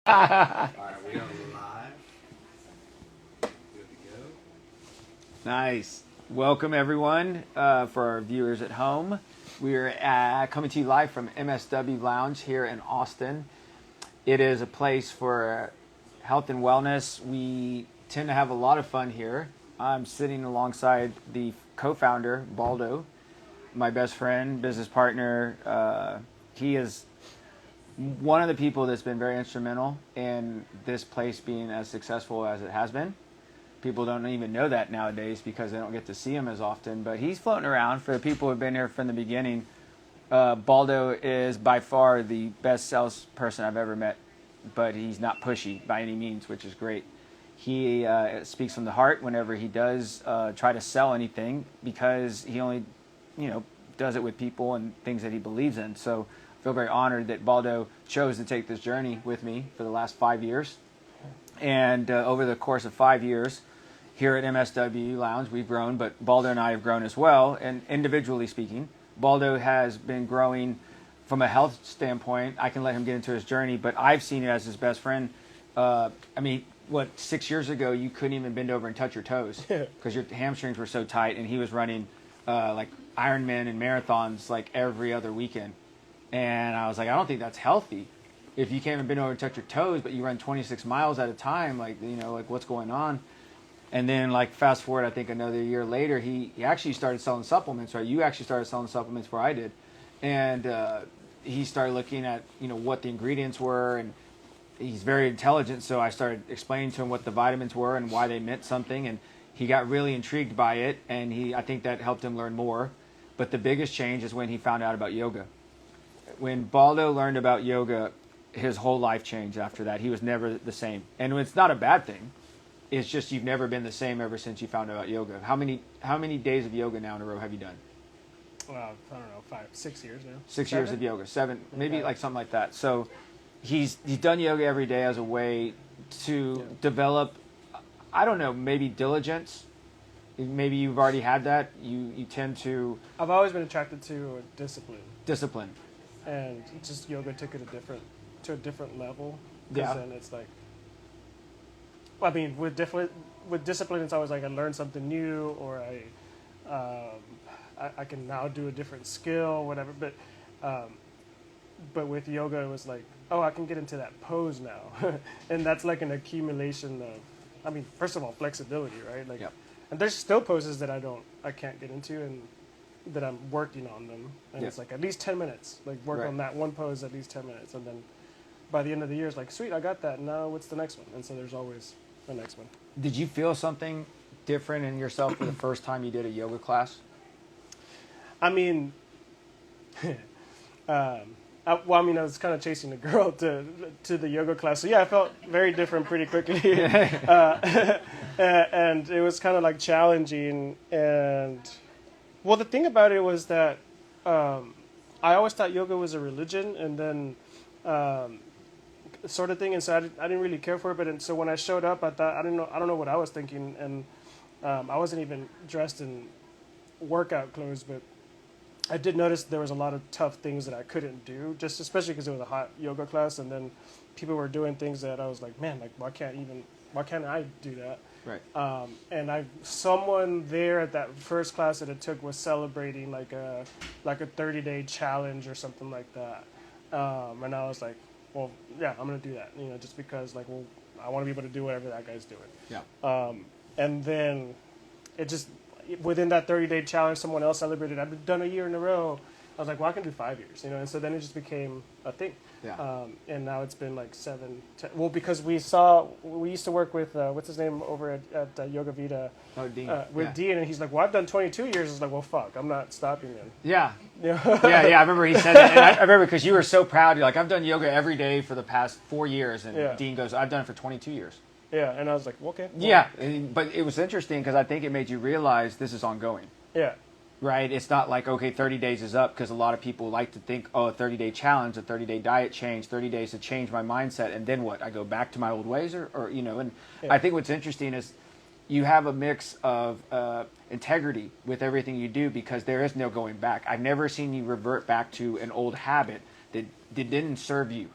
Alright, we are live. Good to go. Nice. Welcome, everyone, for our viewers at home. We are coming to you live from MSW Lounge here in Austin. It is a place for health and wellness. We tend to have a lot of fun here. I'm sitting alongside the co-founder, Baldo, my best friend, business partner. He is one of the people that's been very instrumental in this place being as successful as it has been. People don't even know that nowadays because they don't get to see him as often, but he's floating around. For the people who have been here from the beginning, Baldo is by far the best salesperson I've ever met, but he's not pushy by any means, which is great. He speaks from the heart whenever he does try to sell anything, because he only, does it with people and things that he believes in. So I feel very honored that Baldo chose to take this journey with me for the last 5 years. And over the course of 5 years here at MSW Lounge, we've grown, but Baldo and I have grown as well. And individually speaking, Baldo has been growing from a health standpoint. I can let him get into his journey, but I've seen it as his best friend. 6 years ago, you couldn't even bend over and touch your toes because your hamstrings were so tight, and he was running like Ironman and marathons like every other weekend. And I was like, I don't think that's healthy. If you can't even bend over and touch your toes, but you run 26 miles at a time, like what's going on? And then fast forward, I think another year later, he actually started selling supplements, right? You actually started selling supplements before I did. And he started looking at, what the ingredients were, and he's very intelligent. So I started explaining to him what the vitamins were and why they meant something. And he got really intrigued by it. And I think that helped him learn more. But the biggest change is when he found out about yoga. When Baldo learned about yoga, his whole life changed after that. He was never the same. And it's not a bad thing. It's just you've never been the same ever since you found out about yoga. How many days of yoga now in a row have you done? Well, I don't know, 6 years now. 6 years of yoga, 7, maybe something like that. So he's done yoga every day as a way to develop, I don't know, maybe diligence. Maybe you've already had that. You tend to... I've always been attracted to Discipline. And just yoga took it to a different level. Yeah. Then it's like, I mean, with discipline, it's always like I learned something new, or I can now do a different skill, whatever. But with yoga, it was like, oh, I can get into that pose now, and that's like an accumulation of, I mean, first of all, flexibility, right? Like, yep. And there's still poses that I can't get into, and that I'm working on them, and yep. It's like at least 10 minutes, like work right. on that one pose at least 10 minutes, and then by the end of the year, it's like, sweet, I got that. Now what's the next one? And so there's always the next one. Did you feel something different in yourself for the first time you did a yoga class? I mean, I was kind of chasing a girl to the yoga class, so yeah, I felt very different pretty quickly, and it was kind of like challenging. And well, the thing about it was that I always thought yoga was a religion, and then sort of thing, and so I didn't really care for it. So when I showed up, I thought I don't know what I was thinking, and I wasn't even dressed in workout clothes, but I did notice there was a lot of tough things that I couldn't do, just especially because it was a hot yoga class, and then people were doing things that I was like, man, like why can't I do that? Right. And someone there at that first class that it took was celebrating like a 30-day challenge or something like that, and I was like, well, yeah, I'm gonna do that, just because I want to be able to do whatever that guy's doing. Yeah. And then it just, within that 30-day challenge, someone else celebrated. I've done a year in a row. I was like, well, I can do 5 years, and so then it just became a thing. Yeah. And now it's been like 7, 10. Well, because we used to work with what's his name over at Yoga Vida. Oh, Dean. With Dean, and he's like, well, I've done 22 years. I was like, well, fuck, I'm not stopping then. Yeah. Yeah. Yeah. I remember he said that. And I remember because you were so proud. You're like, I've done yoga every day for the past 4 years, and Yeah. Dean goes, I've done it for 22 years. Yeah, and I was like, well, okay. Well, Yeah, but it was interesting because I think it made you realize this is ongoing. Yeah. Right? It's not like, okay, 30 days is up, because a lot of people like to think, oh, a 30-day challenge, a 30-day diet change, 30 days to change my mindset, and then what? I go back to my old ways? And Yeah. I think what's interesting is you have a mix of integrity with everything you do, because there is no going back. I've never seen you revert back to an old habit that didn't serve you.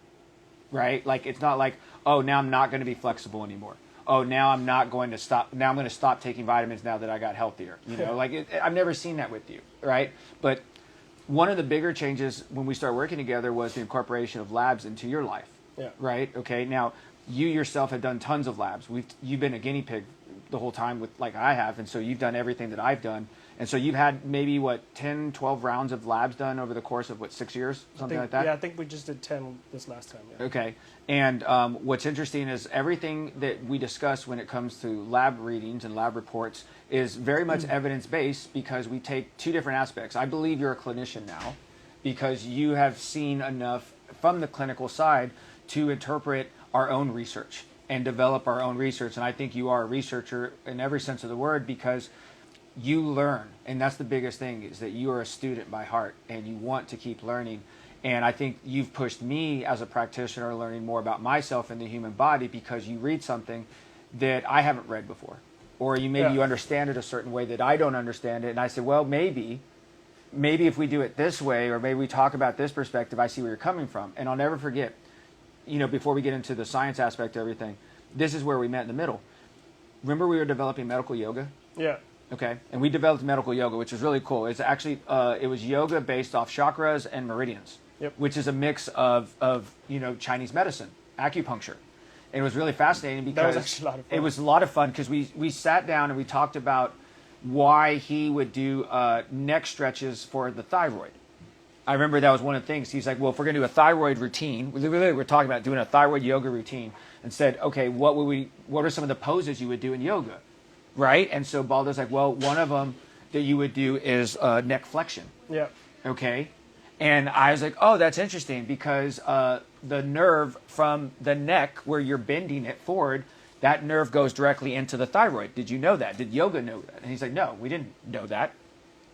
Right? Like, it's not like, oh, now I'm not going to be flexible anymore. Oh, now I'm not going to stop. Now I'm going to stop taking vitamins now that I got healthier. You know, like I've never seen that with you, right? But one of the bigger changes when we started working together was the incorporation of labs into your life. Yeah. Right. Okay. Now you yourself have done tons of labs. You've been a guinea pig the whole time with like I have, and so you've done everything that I've done. And so you've had maybe, 10, 12 rounds of labs done over the course of, 6 years? Something like that? Yeah, I think we just did 10 this last time. Yeah. Okay. And what's interesting is everything that we discuss when it comes to lab readings and lab reports is very much evidence-based because we take two different aspects. I believe you're a clinician now because you have seen enough from the clinical side to interpret our own research and develop our own research. And I think you are a researcher in every sense of the word because you learn, and that's the biggest thing, is that you are a student by heart and you want to keep learning. And I think you've pushed me as a practitioner learning more about myself and the human body because you read something that I haven't read before, or you understand it a certain way that I don't understand it, and I said, well, maybe if we do it this way, or maybe we talk about this perspective, I see where you're coming from. And I'll never forget, before we get into the science aspect of everything, this is where we met in the middle. Remember we were developing medical yoga? Yeah. Okay, and we developed medical yoga, which was really cool. It's actually it was yoga based off chakras and meridians, which is a mix of Chinese medicine, acupuncture, and it was really fascinating because that was actually a lot of fun. It was a lot of fun because we sat down and we talked about why he would do neck stretches for the thyroid. I remember that was one of the things. He's like, well, if we're going to do a thyroid routine, we're talking about doing a thyroid yoga routine, and said, okay, what are some of the poses you would do in yoga? Right? And so Baldo's like, well, one of them that you would do is neck flexion. Yeah. Okay? And I was like, oh, that's interesting because the nerve from the neck where you're bending it forward, that nerve goes directly into the thyroid. Did you know that? Did yoga know that? And he's like, no, we didn't know that.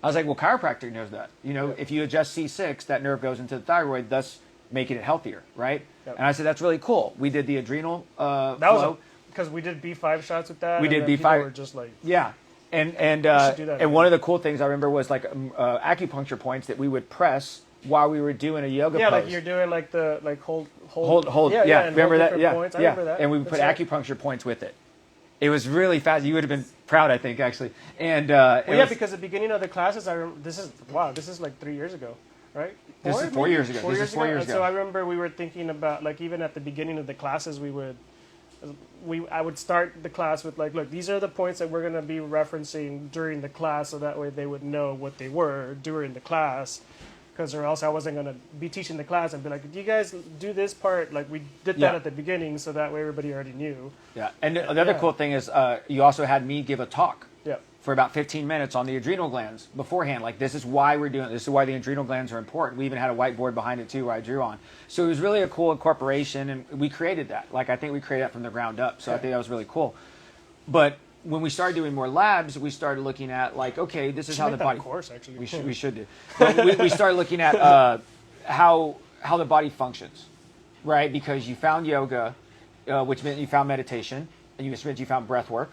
I was like, well, chiropractic knows that. If you adjust C6, that nerve goes into the thyroid, thus making it healthier, right? Yep. And I said, that's really cool. We did the adrenal flow. Because we did B5 shots with that. We did B5. People were just like, yeah, and one of the cool things I remember was like acupuncture points that we would press while we were doing a yoga pose. Yeah, like you're doing like the hold. Yeah. And remember that? Yeah, points. I remember that. And we would put acupuncture points with it. It was really fast. You would have been proud, I think, actually. And because at the beginning of the classes, I remember this is like 3 years ago, right? This is 4 years ago. This is 4 years ago. So I remember we were thinking about like even at the beginning of the classes, I would start the class with like, look, these are the points that we're going to be referencing during the class, so that way they would know what they were during the class, because or else I wasn't going to be teaching the class and be like, do you guys do this part? Like we did that at the beginning, so that way everybody already knew. Yeah, and the other cool thing is you also had me give a talk. Yeah. For about 15 minutes on the adrenal glands beforehand. Like, this is why we're doing it. This is why the adrenal glands are important. We even had a whiteboard behind it, too, where I drew on. So it was really a cool incorporation, and we created that. Like, I think we created that from the ground up. So I think that was really cool. But when we started doing more labs, we started looking at, like, okay, this is how the body... course, actually. We should do. But we started looking at how the body functions, right? Because you found yoga, which meant you found meditation, and which meant you found breath work,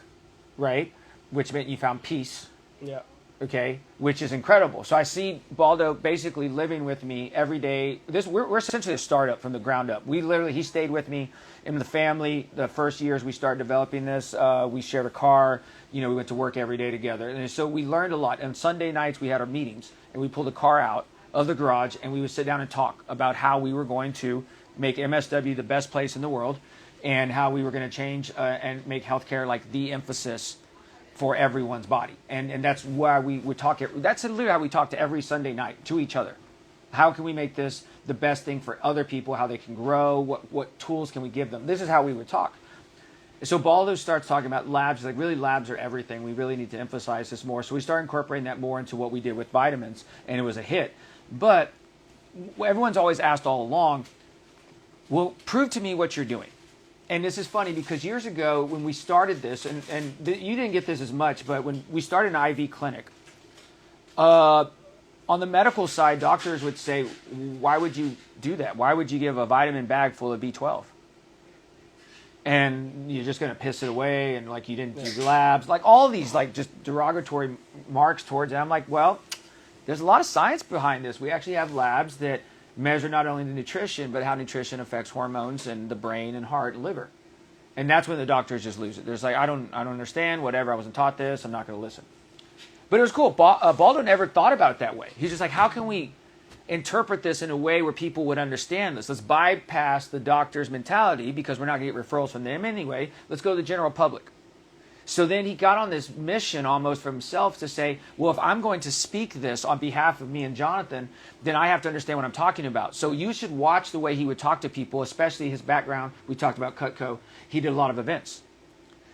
right? Which meant you found peace. Yeah. Okay, which is incredible. So I see Baldo basically living with me every day. We're essentially a startup from the ground up. He stayed with me in the family the first years we started developing this. We shared a car. We went to work every day together, and so we learned a lot. And Sunday nights we had our meetings, and we pulled a car out of the garage, and we would sit down and talk about how we were going to make MSW the best place in the world, and how we were going to change and make healthcare like the emphasis for everyone's body. And that's why we would talk. That's literally how we talk to every Sunday night to each other. How can we make this the best thing for other people, how they can grow, what tools can we give them? This is how we would talk. So Baldo starts talking about labs, like really labs are everything. We really need to emphasize this more. So we started incorporating that more into what we did with vitamins, and it was a hit. But everyone's always asked all along, well, prove to me what you're doing. And this is funny because years ago when we started this, and you didn't get this as much, but when we started an IV clinic, on the medical side, doctors would say, why would you do that? Why would you give a vitamin bag full of B12? And you're just going to piss it away, and like you didn't do labs, like all these like just derogatory marks towards it. I'm like, well, there's a lot of science behind this. We actually have labs that measure not only the nutrition, but how nutrition affects hormones and the brain and heart and liver. And that's when the doctors just lose it. There's like, I don't understand, whatever, I wasn't taught this, I'm not going to listen. But it was cool. Baldo never thought about it that way. He's just like, how can we interpret this in a way where people would understand this? Let's bypass the doctor's mentality because we're not going to get referrals from them anyway. Let's go to the general public. So then he got on this mission almost for himself to say, well, if I'm going to speak this on behalf of me and Jonathan, then I have to understand what I'm talking about. So you should watch the way he would talk to people, especially his background. We talked about Cutco. He did a lot of events.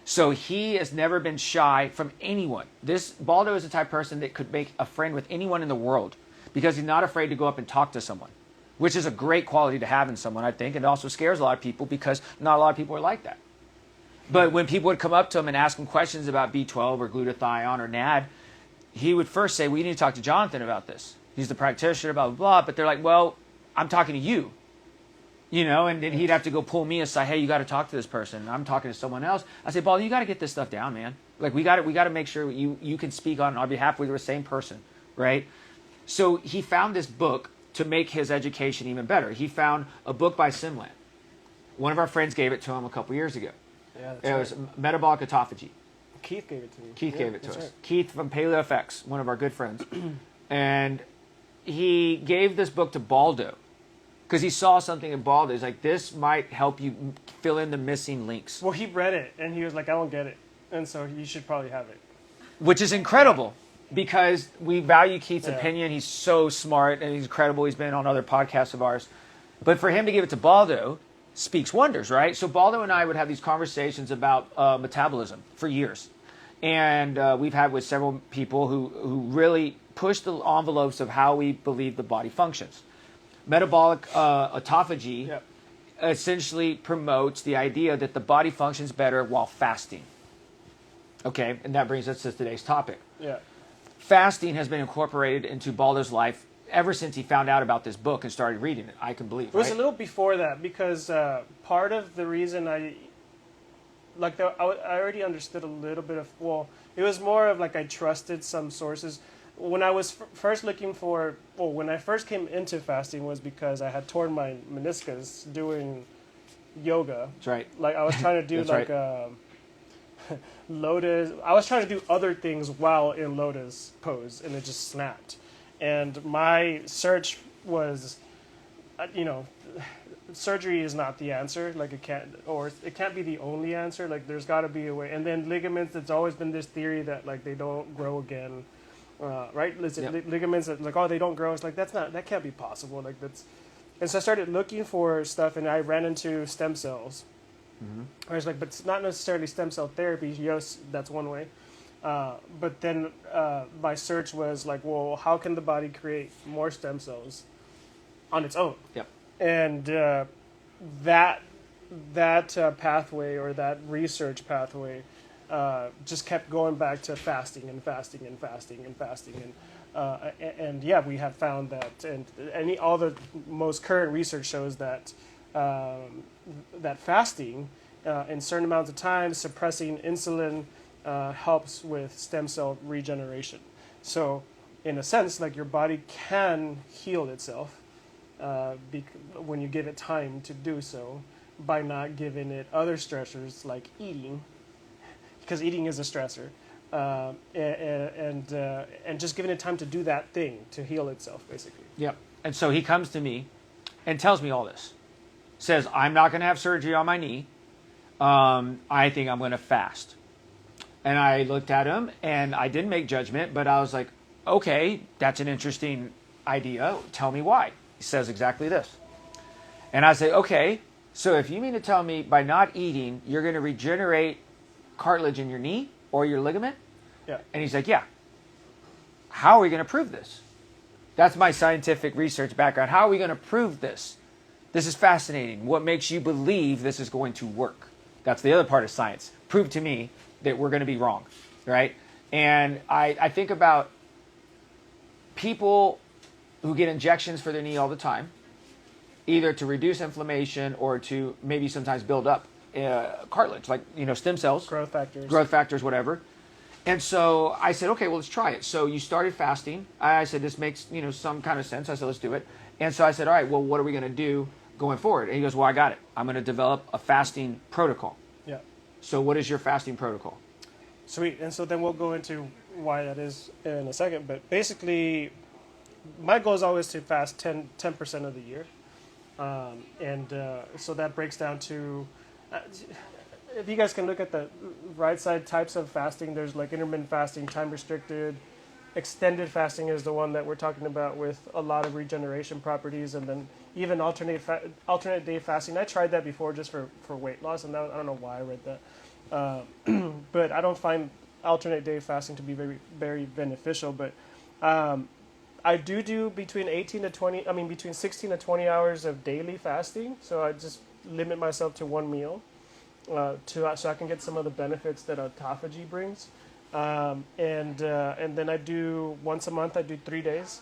So he has never been shy from anyone. Baldo is the type of person that could make a friend with anyone in the world because he's not afraid to go up and talk to someone, which is a great quality to have in someone, I think. And it also scares a lot of people because not a lot of people are like that. But when people would come up to him and ask him questions about B12 or glutathione or NAD, he would first say, we need to talk to Jonathan about this. He's the practitioner, blah, blah, blah. But they're like, well, I'm talking to you. You know, and then he'd have to go pull me aside. Hey, you got to talk to this person. I'm talking to someone else. I say, Baldo, you got to get this stuff down, man. Like, we got to make sure you can speak on our behalf. We're the same person, right? So he found this book to make his education even better. He found a book by Simland. One of our friends gave it to him a couple years ago. Yeah, that's it was Metabolic Autophagy. Keith gave it to me. Keith gave it to us. Right. Keith from PaleoFX, one of our good friends. And he gave this book to Baldo because he saw something in Baldo. He's like, this might help you fill in the missing links. Well, he read it, and he was like, I don't get it. And so you should probably have it. Which is incredible because we value Keith's opinion. He's so smart and he's incredible. He's been on other podcasts of ours. But for him to give it to Baldo speaks wonders, right? So Baldo and I would have these conversations about metabolism for years. And we've had with several people who really push the envelopes of how we believe the body functions. Metabolic autophagy essentially promotes the idea that the body functions better while fasting. Okay, and that brings us to today's topic. Yeah. Fasting has been incorporated into Baldo's life ever since he found out about this book and started reading it, I can believe. It was right? a little before that because part of the reason I already understood a little bit of, well, it was more of like I trusted some sources. When I was first looking for, well, when I first came into fasting was because I had torn my meniscus doing yoga. That's right. Like I was trying to do like lotus. I was trying to do other things while in lotus pose, and it just snapped. And my search was, surgery is not the answer. Like it can't be the only answer. Like there's got to be a way. And then ligaments. It's always been this theory that like they don't grow again, right? Ligaments that like they don't grow. It's like that can't be possible. Like that's. And so I started looking for stuff, and I ran into stem cells. Mm-hmm. I was like, but it's not necessarily stem cell therapy. Yes, that's one way. But then my search was like, well, how can the body create more stem cells on its own? Yep. And that pathway or that research pathway just kept going back to fasting and fasting and fasting and fasting and we have found that and all the most current research shows that that fasting in certain amounts of time suppressing insulin helps with stem cell regeneration. So in a sense, like your body can heal itself when you give it time to do so by not giving it other stressors like eating, because eating is a stressor, and just giving it time to do that thing to heal itself, basically. Yep. And so he comes to me and tells me all this. Says, I'm not going to have surgery on my knee. I think I'm going to fast. And I looked at him, and I didn't make judgment, but I was like, okay, that's an interesting idea. Tell me why. He says exactly this. And I say, okay, so if you mean to tell me by not eating, you're going to regenerate cartilage in your knee or your ligament? Yeah. And he's like, yeah. How are we going to prove this? That's my scientific research background. How are we going to prove this? This is fascinating. What makes you believe this is going to work? That's the other part of science. Prove to me that we're going to be wrong, right? And I think about people who get injections for their knee all the time, either to reduce inflammation or to maybe sometimes build up cartilage, like stem cells, growth factors, whatever. And so I said, okay, well, let's try it. So you started fasting. I said, this makes some kind of sense. I said, let's do it. And so I said, all right, well, what are we going to do going forward? And he goes, well, I got it. I'm going to develop a fasting protocol. Yeah. So what is your fasting protocol? Sweet. And so then we'll go into why that is in a second. But basically, my goal is always to fast 10% of the year. So that breaks down to, if you guys can look at the right side types of fasting, there's like intermittent fasting, time restricted. Extended fasting is the one that we're talking about with a lot of regeneration properties, and then even alternate day fasting. I tried that before just for weight loss, and I don't know why I read that. But I don't find alternate day fasting to be very, very beneficial. But I do between 16 to 20 hours of daily fasting. So I just limit myself to one meal so I can get some of the benefits that autophagy brings. And then I do once a month. I do 3 days.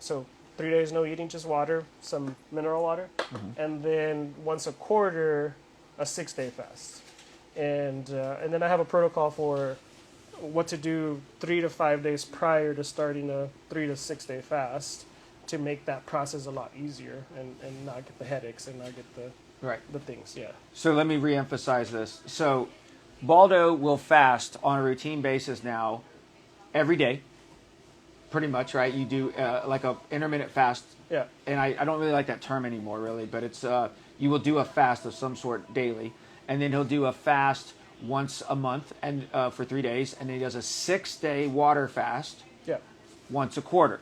So 3 days no eating, just water, some mineral water, and then once a quarter, a 6-day fast. And then I have a protocol for what to do 3 to 5 days prior to starting a 3 to 6 day fast to make that process a lot easier and not get the headaches and not get the things. Yeah. So let me reemphasize this. So Baldo will fast on a routine basis now every day, pretty much, right? You do like a intermittent fast. Yeah. And I don't really like that term anymore, really, but it's you will do a fast of some sort daily, and then he'll do a fast once a month and for 3 days, and then he does a 6-day water fast. Yeah. Once a quarter.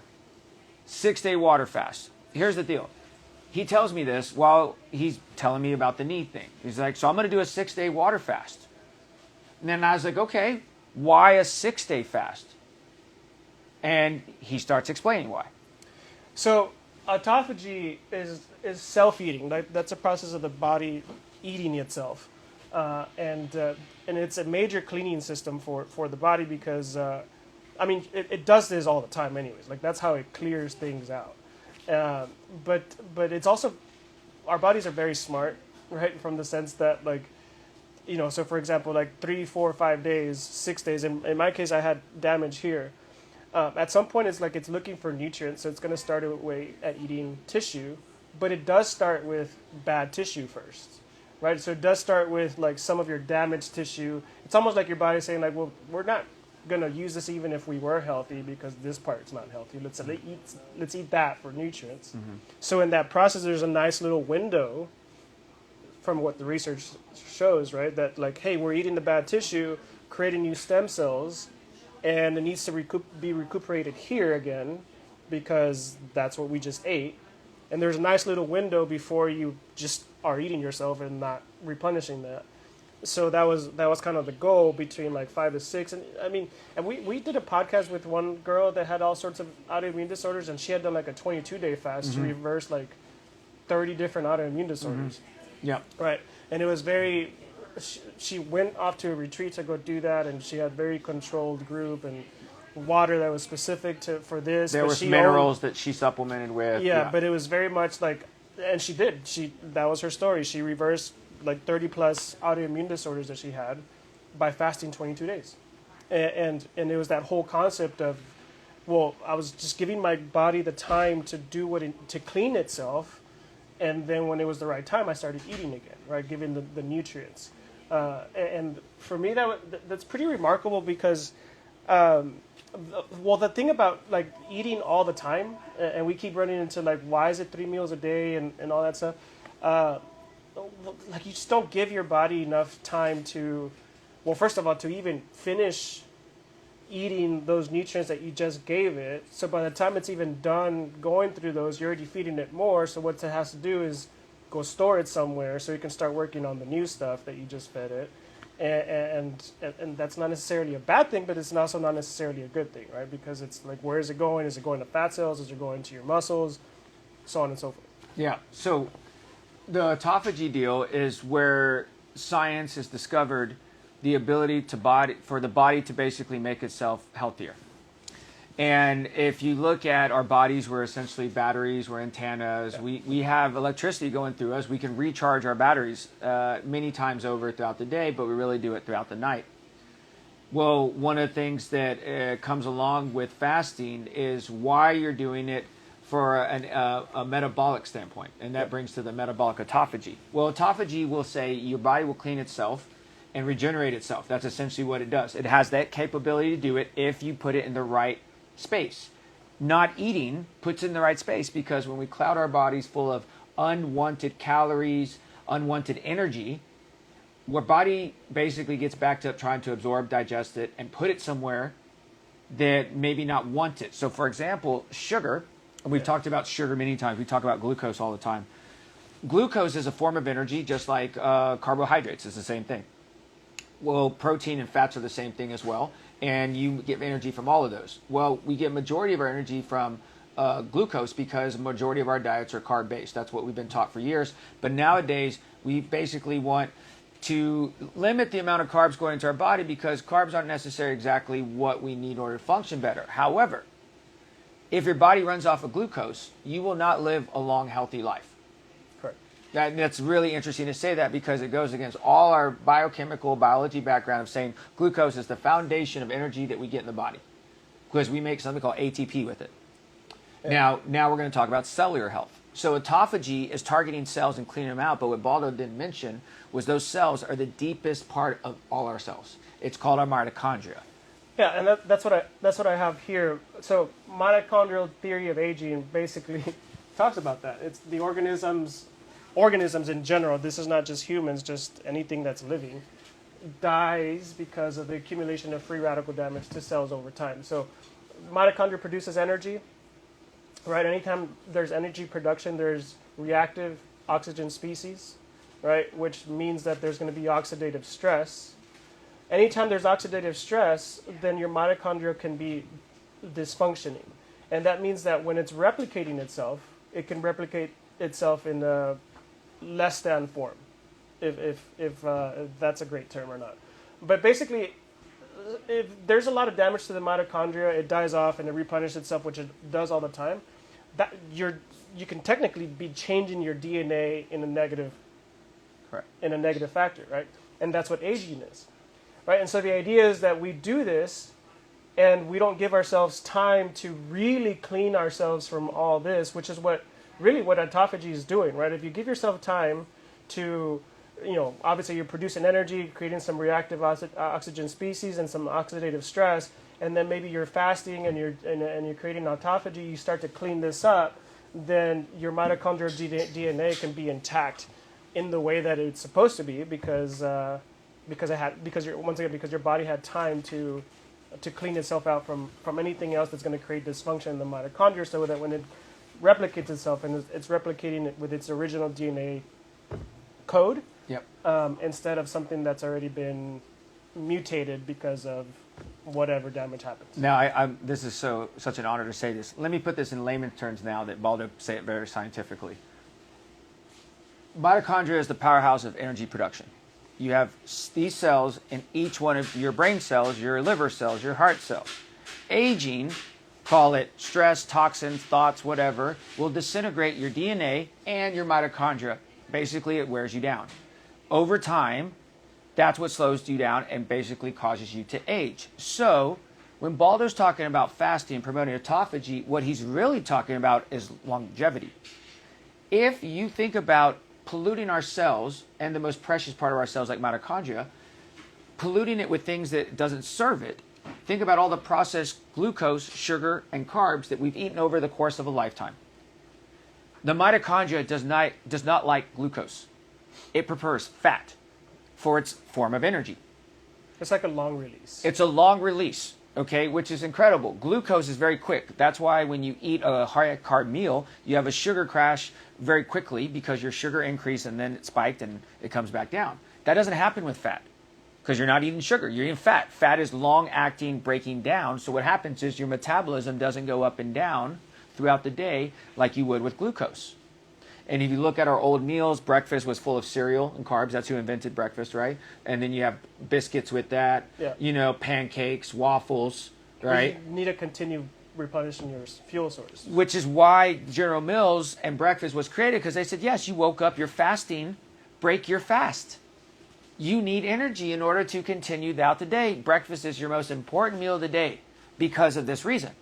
6-day water fast. Here's the deal. He tells me this while he's telling me about the knee thing. He's like, so I'm going to do a 6-day water fast. And then I was like, okay, why a 6-day fast? And he starts explaining why. So autophagy is self-eating. That's a process of the body eating itself. And it's a major cleaning system for the body because, it does this all the time anyways. Like, that's how it clears things out. But it's also, our bodies are very smart, right? From the sense that, like, so for example, like 3, 4, 5 days, 6 days, in my case, I had damage here. At some point, it's like it's looking for nutrients, so it's going to start away at eating tissue, but it does start with bad tissue first, right? So it does start with like some of your damaged tissue. It's almost like your body's saying like, well, we're not going to use this even if we were healthy because this part's not healthy. Let's eat that for nutrients. Mm-hmm. So in that process, there's a nice little window from what the research shows, right? That like, hey, we're eating the bad tissue, creating new stem cells, and it needs to be recuperated here again because that's what we just ate. And there's a nice little window before you just are eating yourself and not replenishing that. So that was kind of the goal between like 5 to 6. And we did a podcast with one girl that had all sorts of autoimmune disorders, and she had done like a 22-day fast to reverse like 30 different autoimmune disorders. Mm-hmm. Yeah. Right. And it was very... She went off to a retreat to go do that, and she had very controlled group and water that was specific for this. There was minerals that she supplemented with. Yeah, but it was very much like, and she did. That was her story. She reversed like 30 plus autoimmune disorders that she had by fasting 22 days, and it was that whole concept of, well, I was just giving my body the time to do to clean itself, and then when it was the right time, I started eating again, right, giving the nutrients. And for me, that's pretty remarkable because, the thing about like eating all the time, and we keep running into like, why is it 3 meals a day and all that stuff? Like you just don't give your body enough time to, well, first of all, to even finish eating those nutrients that you just gave it. So by the time it's even done going through those, you're already feeding it more. So what it has to do is go store it somewhere so you can start working on the new stuff that you just fed it. And that's not necessarily a bad thing, but it's also not necessarily a good thing, right? Because it's like, where is it going? Is it going to fat cells? Is it going to your muscles? So on and so forth. Yeah. So the autophagy deal is where science has discovered the ability for the body to basically make itself healthier. And if you look at our bodies, we're essentially batteries, we're antennas. Yeah. We have electricity going through us. We can recharge our batteries many times over throughout the day, but we really do it throughout the night. Well, one of the things that comes along with fasting is why you're doing it for a metabolic standpoint, and that brings to the metabolic autophagy. Well, autophagy will say your body will clean itself and regenerate itself. That's essentially what it does. It has that capability to do it if you put it in the right space. Not eating puts it in the right space, because when we cloud our bodies full of unwanted calories, unwanted energy, our body basically gets back to trying to absorb, digest it, and put it somewhere that maybe not want it. So for example, sugar, and we've talked about sugar many times. We talk about glucose all the time. Glucose is a form of energy, just like carbohydrates is the same thing. Well, protein and fats are the same thing as well, and you get energy from all of those. Well, we get majority of our energy from glucose because majority of our diets are carb-based. That's what we've been taught for years. But nowadays, we basically want to limit the amount of carbs going into our body, because carbs aren't necessarily exactly what we need in order to function better. However, if your body runs off of glucose, you will not live a long, healthy life. Correct. That's really interesting to say that, because it goes against all our biochemical biology background of saying glucose is the foundation of energy that we get in the body, because we make something called ATP with it. Yeah. Now we're going to talk about cellular health. So autophagy is targeting cells and cleaning them out, but what Baldo didn't mention was those cells are the deepest part of all our cells. It's called our mitochondria. Yeah, and that's what I have here. So mitochondrial theory of aging basically talks about that. It's the organisms in general. This is not just humans, just anything that's living dies because of the accumulation of free radical damage to cells over time. So mitochondria produces energy. Right, anytime there's energy production, there's reactive oxygen species, right, which means that there's going to be oxidative stress. Anytime there's oxidative stress, then your mitochondria can be dysfunctioning. And that means that when it's replicating itself, it can replicate itself in a less than form, if that's a great term or not. But basically, if there's a lot of damage to the mitochondria, it dies off and it replenishes itself, which it does all the time. That you can technically be changing your DNA in a negative, correct, in a negative factor, right? And that's what aging is, right? And so the idea is that we do this, and we don't give ourselves time to really clean ourselves from all this, which is what autophagy is doing, right? If you give yourself time to, obviously you're producing energy, creating some reactive oxygen species and some oxidative stress, and then maybe you're fasting and you're creating autophagy, you start to clean this up, then your mitochondrial DNA can be intact in the way that it's supposed to be, because your body had time to clean itself out from anything else that's going to create dysfunction in the mitochondria, so that when it replicates itself and it's replicating it with its original DNA code, yep, instead of something that's already been mutated because of whatever damage happens. Now, this is such an honor to say this. Let me put this in layman's terms now that Baldo say it very scientifically. Mitochondria is the powerhouse of energy production. You have these cells in each one of your brain cells, your liver cells, your heart cells. Aging, call it stress, toxins, thoughts, whatever, will disintegrate your DNA and your mitochondria. Basically, it wears you down. Over time, that's what slows you down and basically causes you to age. So when Baldo's talking about fasting and promoting autophagy, what he's really talking about is longevity. If you think about polluting our cells and the most precious part of our cells, like mitochondria, polluting it with things that doesn't serve it, think about all the processed glucose, sugar, and carbs that we've eaten over the course of a lifetime. The mitochondria does not like glucose. It prefers fat for its form of energy. It's like a long release. It's a long release, okay, which is incredible. Glucose is very quick. That's why when you eat a high carb meal, you have a sugar crash very quickly, because your sugar increased and then it spiked and it comes back down. That doesn't happen with fat, because you're not eating sugar, you're eating fat. Fat is long-acting, breaking down, so what happens is your metabolism doesn't go up and down throughout the day like you would with glucose. And if you look at our old meals, breakfast was full of cereal and carbs. That's who invented breakfast, right? And then you have biscuits with that, pancakes, waffles, right? You need to continue replenishing your fuel source. Which is why General Mills and breakfast was created, because they said, yes, you woke up, you're fasting, break your fast. You need energy in order to continue throughout the day. Breakfast is your most important meal of the day because of this reason.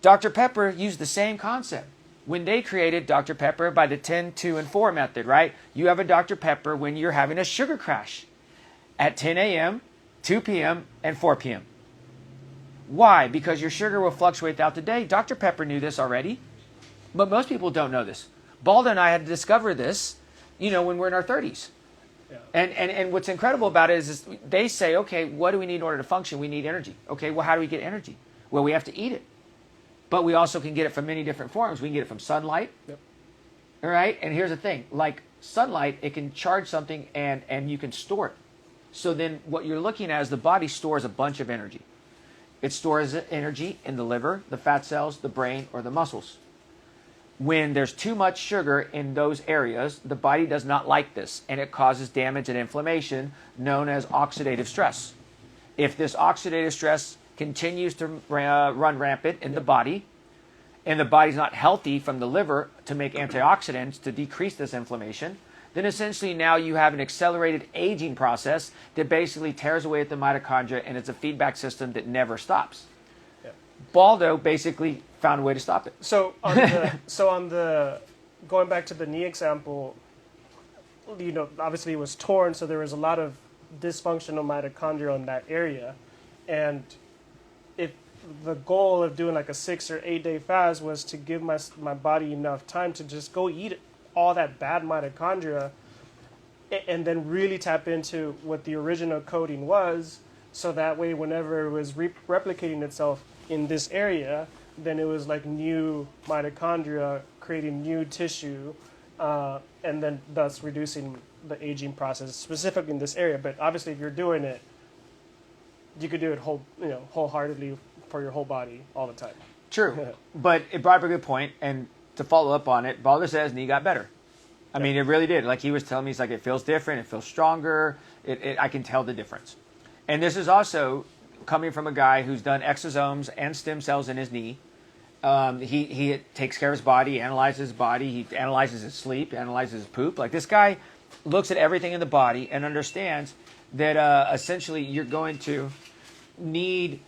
Dr. Pepper used the same concept when they created Dr. Pepper by the 10, 2, and 4 method, right? You have a Dr. Pepper when you're having a sugar crash at 10 a.m., 2 p.m., and 4 p.m. Why? Because your sugar will fluctuate throughout the day. Dr. Pepper knew this already, but most people don't know this. Baldo and I had to discover this, when we're in our 30s. Yeah. And what's incredible about it is they say, okay, what do we need in order to function? We need energy. Okay, well, how do we get energy? Well, we have to eat it. But we also can get it from many different forms. We can get it from sunlight. Yep. All right? And here's the thing. Like sunlight, it can charge something and you can store it. So then what you're looking at is the body stores a bunch of energy. It stores energy in the liver, the fat cells, the brain, or the muscles. When there's too much sugar in those areas, the body does not like this, and it causes damage and inflammation known as oxidative stress. If this oxidative stress continues to run rampant in the body, and the body's not healthy from the liver to make antioxidants to decrease this inflammation, then essentially now you have an accelerated aging process that basically tears away at the mitochondria, and it's a feedback system that never stops. Yeah. Baldo basically found a way to stop it. So on the going back to the knee example, obviously it was torn, so there was a lot of dysfunctional mitochondria in that area, and if the goal of doing like a 6 or 8 day fast was to give my body enough time to just go eat all that bad mitochondria and then really tap into what the original coding was, so that way whenever it was replicating itself in this area, then it was like new mitochondria creating new tissue, and then thus reducing the aging process specifically in this area. But obviously if you're doing it, you could do it wholeheartedly for your whole body all the time. True. But it brought up a good point, and to follow up on it, Baldo says knee got better. I mean, it really did. Like he was telling me, he's like, it feels different, it feels stronger, I can tell the difference. And this is also coming from a guy who's done exosomes and stem cells in his knee. He takes care of his body, analyzes his body, he analyzes his sleep, analyzes his poop. Like this guy looks at everything in the body and understands that essentially you're going to need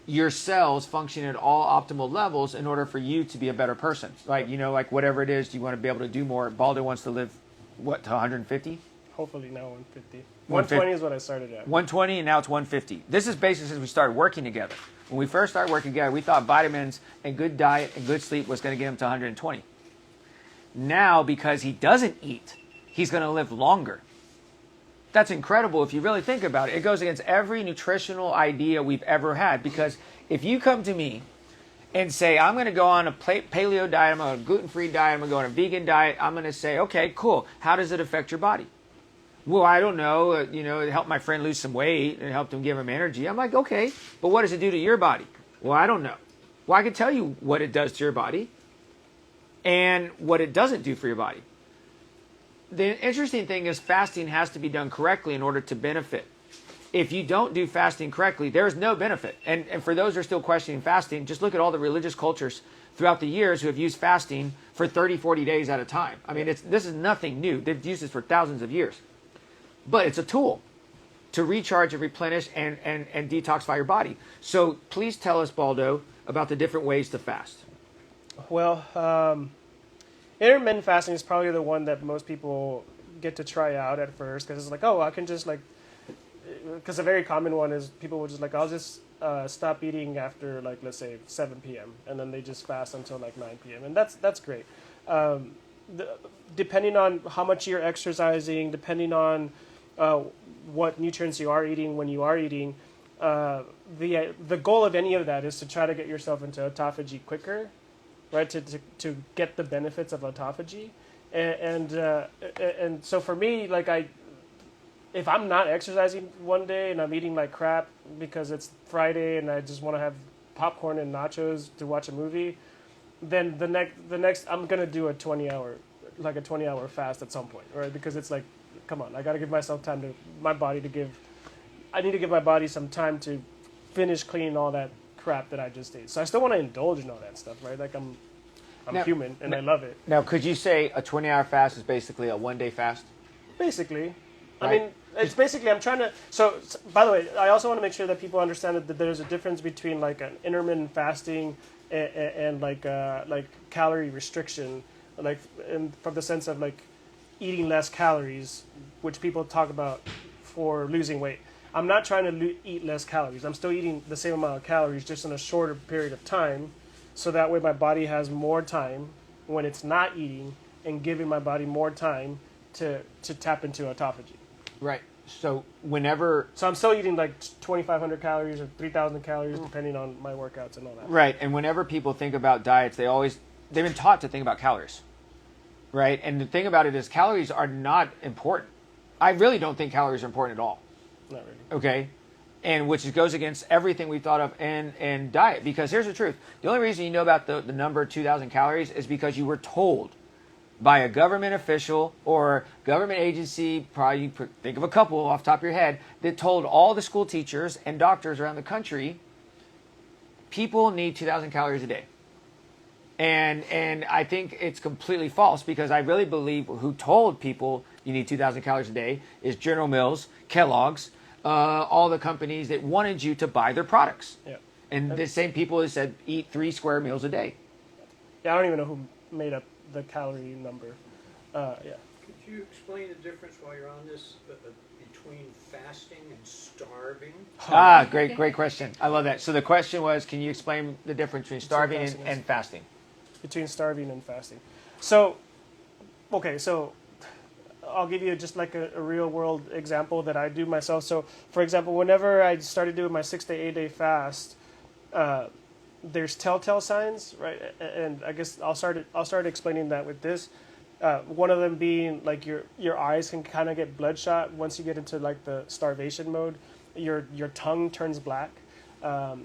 your cells function at all optimal levels in order for you to be a better person. Like, like whatever it is, you want to be able to do more. Baldo wants to live, what, to 150? Hopefully now 150. 120 is what I started at. 120, and now it's 150. This is basically since we started working together. When we first started working together, we thought vitamins and good diet and good sleep was going to get him to 120. Now, because he doesn't eat, he's going to live longer. That's incredible if you really think about it. It goes against every nutritional idea we've ever had, because if you come to me and say, I'm going to go on a paleo diet, I'm on a gluten-free diet, I'm going to go on a vegan diet, I'm going to say, okay, cool. How does it affect your body? Well, I don't know. It helped my friend lose some weight and it helped him give him energy. I'm like, okay, but what does it do to your body? Well, I don't know. Well, I can tell you what it does to your body and what it doesn't do for your body. The interesting thing is fasting has to be done correctly in order to benefit. If you don't do fasting correctly, there's no benefit. And for those who are still questioning fasting, just look at all the religious cultures throughout the years who have used fasting for 30, 40 days at a time. I mean, this is nothing new. They've used this for thousands of years. But it's a tool to recharge and replenish and detoxify your body. So please tell us, Baldo, about the different ways to fast. Well, intermittent fasting is probably the one that most people get to try out at first, because it's like, oh, I can just because a very common one is people will just I'll just stop eating after let's say 7 p.m. and then they just fast until 9 p.m. and that's great. Depending on how much you're exercising, depending on what nutrients you are eating when you are eating, the goal of any of that is to try to get yourself into autophagy quicker, right? To get the benefits of autophagy, and so for me, if I'm not exercising one day and I'm eating like crap because it's Friday and I just want to have popcorn and nachos to watch a movie, then the next I'm gonna do a 20-hour fast at some point, right? Because it's like, come on, I got to give myself time I need to give my body some time to finish cleaning all that crap that I just ate. So I still want to indulge in all that stuff, right? I'm now, human and I love it. Now, could you say a 20-hour fast is basically a one-day fast? Basically. Right. I mean, it's basically, I'm trying to, so by the way, I also want to make sure that people understand that there's a difference between an intermittent fasting and like calorie restriction, like from the sense of like eating less calories, which people talk about for losing weight. I'm not trying to eat less calories. I'm still eating the same amount of calories, just in a shorter period of time, so that way my body has more time when it's not eating, and giving my body more time to tap into autophagy. Right. So whenever... So I'm still eating like 2,500 calories or 3,000 calories, depending on my workouts and all that. Right. And whenever people think about diets, they've been taught to think about calories. Right. And the thing about it is calories are not important. I really don't think calories are important at all. Not really. Okay. And which goes against everything we thought of in diet. Because here's the truth. The only reason you know about the number 2,000 calories is because you were told by a government official or government agency, probably think of a couple off the top of your head, that told all the school teachers and doctors around the country, people need 2,000 calories a day. And I think it's completely false, because I really believe who told people you need 2,000 calories a day is General Mills, Kellogg's, all the companies that wanted you to buy their products. Yeah. And the same people that said eat 3 square meals a day. Yeah, I don't even know who made up the calorie number. Yeah. Could you explain the difference while you're on this between fasting and starving? Great question. I love that. So the question was, can you explain the difference between starving and fasting? Between starving and fasting. So, okay, so I'll give you just like a real world example that I do myself. So, for example, whenever I started doing my 6 to 8 day fast, there's telltale signs, right? And I guess I'll start explaining that with this. One of them being like your eyes can kind of get bloodshot once you get into like the starvation mode. Your tongue turns black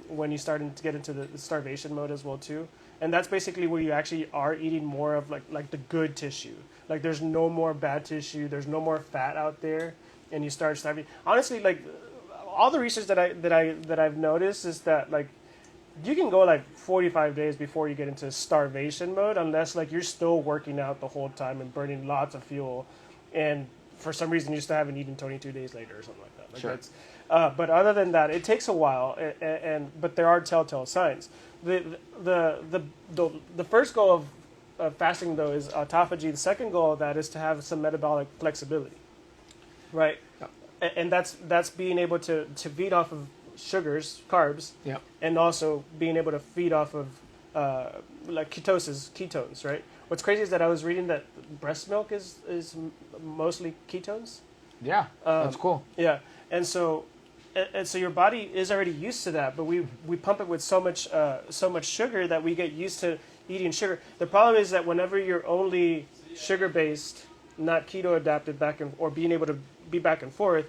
when you start to get into the starvation mode as well too. And that's basically where you actually are eating more of like the good tissue. Like there's no more bad tissue. There's no more fat out there, and you start starving. Honestly, like all the research that I've noticed is that like you can go like 45 days before you get into starvation mode, unless like you're still working out the whole time and burning lots of fuel, and for some reason you still haven't eaten 22 days later or something like that. Like sure. That's, but other than that, it takes a while, but there are telltale signs. The first goal of fasting though is autophagy. The second goal of that is to have some metabolic flexibility, right? Yeah. And that's being able to feed off of sugars, carbs, yep. And also being able to feed off of like ketones, right? What's crazy is that I was reading that breast milk is mostly ketones. Yeah, that's cool. Yeah, and so your body is already used to that, but we pump it with so much sugar that we get used to eating sugar. The problem is that whenever you're only sugar based, not keto adapted or being able to be back and forth,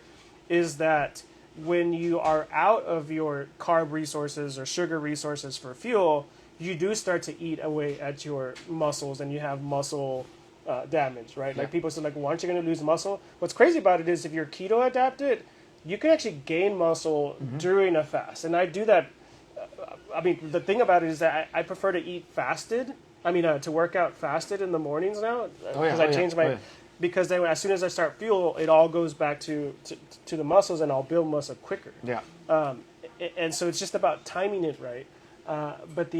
is that when you are out of your carb resources or sugar resources for fuel, you do start to eat away at your muscles, and you have muscle damage, right? Yeah. Like people say, like, well, aren't you going to lose muscle? What's crazy about it is if you're keto adapted, you can actually gain muscle during a fast. And I do that. I mean, the thing about it is that I prefer to eat fasted. I mean, to work out fasted in the mornings now, because I changed my... Because then, as soon as I start fuel, it all goes back to the muscles, and I'll build muscle quicker. Yeah. And so it's just about timing it right. But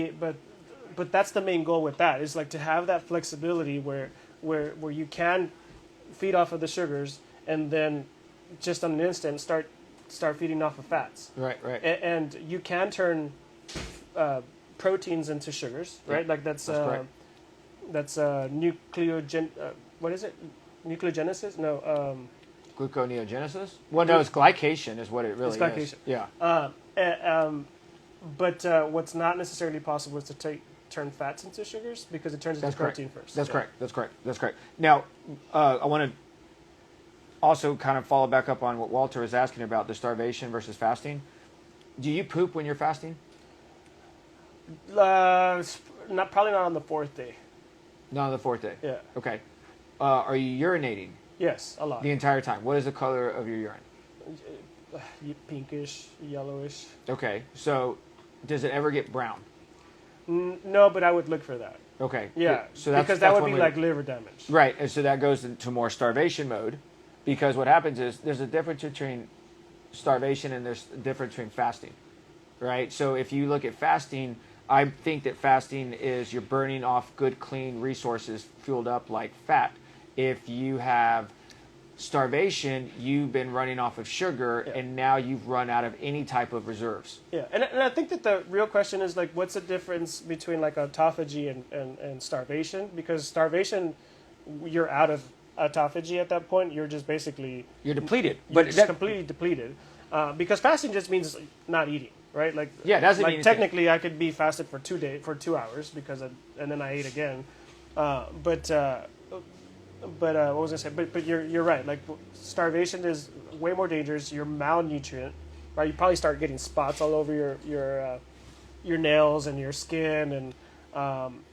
that's the main goal with that, is like to have that flexibility where you can feed off of the sugars, and then just on an instant start feeding off of fats. Right. And you can turn proteins into sugars, right? Yeah. Like that's nucleogen. What is it? Nucleogenesis? No. Gluconeogenesis? Well, no, it's glycation is what it really is. It's glycation. Yeah. But what's not necessarily possible is to turn fats into sugars, because it turns into protein first. That's correct. Now, I want to also kind of follow back up on what Walter was asking about the starvation versus fasting. Do you poop when you're fasting? Probably not on the fourth day. Not on the fourth day? Yeah. Okay. Are you urinating? Yes, a lot. The entire time. What is the color of your urine? Pinkish, yellowish. Okay. So does it ever get brown? No, but I would look for that. Okay. Yeah. So that's that would be like liver damage. Right. And so that goes into more starvation mode, because what happens is there's a difference between starvation and there's a difference between fasting. Right? So if you look at fasting, I think that fasting is you're burning off good, clean resources fueled up like fat. If you have starvation, you've been running off of sugar, and now you've run out of any type of reserves. Yeah, and I think that the real question is like, what's the difference between like autophagy and starvation? Because starvation, you're out of autophagy at that point. You're just basically You're depleted, you're just completely depleted. Because fasting just means not eating, right? Like Yeah, it doesn't like mean technically I could be fasted for 2 hours and then I ate again. But what was I saying? But you're right. Like starvation is way more dangerous. You're malnutrient, right? You probably start getting spots all over your nails and your skin, and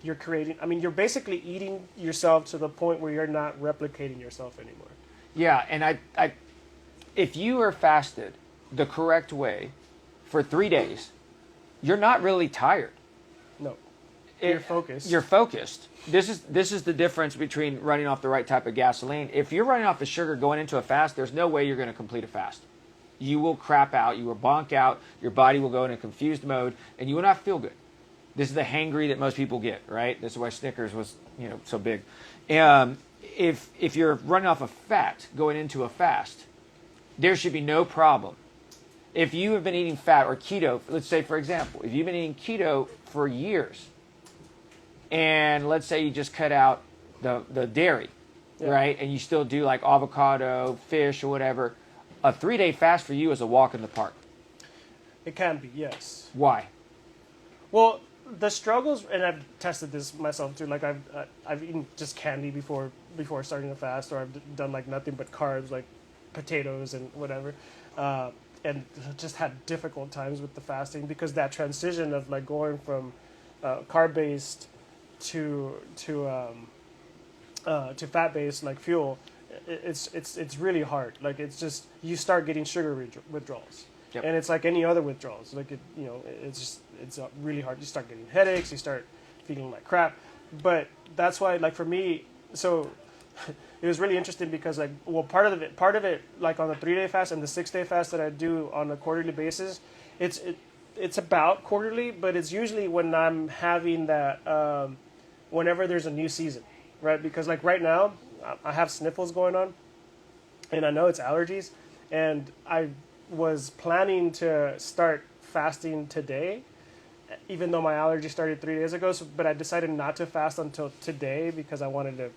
you're creating. I mean, you're basically eating yourself to the point where you're not replicating yourself anymore. Yeah, and I if you are fasted the correct way for 3 days, you're not really tired. No, you're focused. You're focused. This is the difference between running off the right type of gasoline. If you're running off of sugar going into a fast, there's no way you're going to complete a fast. You will crap out. You will bonk out. Your body will go in a confused mode, and you will not feel good. This is the hangry that most people get, right? This is why Snickers was, so big. If you're running off of fat going into a fast, there should be no problem. If you have been eating fat or keto, let's say, for example, if you've been eating keto for years, and let's say you just cut out the dairy, right? And you still do like avocado, fish, or whatever, a 3-day fast for you is a walk in the park. It can be, yes. Why? Well, the struggles, and I've tested this myself too. Like I've eaten just candy before starting to fast, or I've done like nothing but carbs, like potatoes and whatever, and just had difficult times with the fasting because that transition of like going from carb based to fat based like fuel, it's really hard. Like it's just you start getting sugar withdrawals. Yep. And it's like any other withdrawals. Like it's really hard. You start getting headaches. You start feeling like crap. But that's why, like for me, so it was really interesting because like, well, part of it, like on the 3-day fast and the 6-day fast that I do on a quarterly basis, it's about quarterly, but it's usually when I'm having that, whenever there's a new season, right? Because like right now, I have sniffles going on, and I know it's allergies, and I was planning to start fasting today, even though my allergy started 3 days ago. But I decided not to fast until today because I wanted to,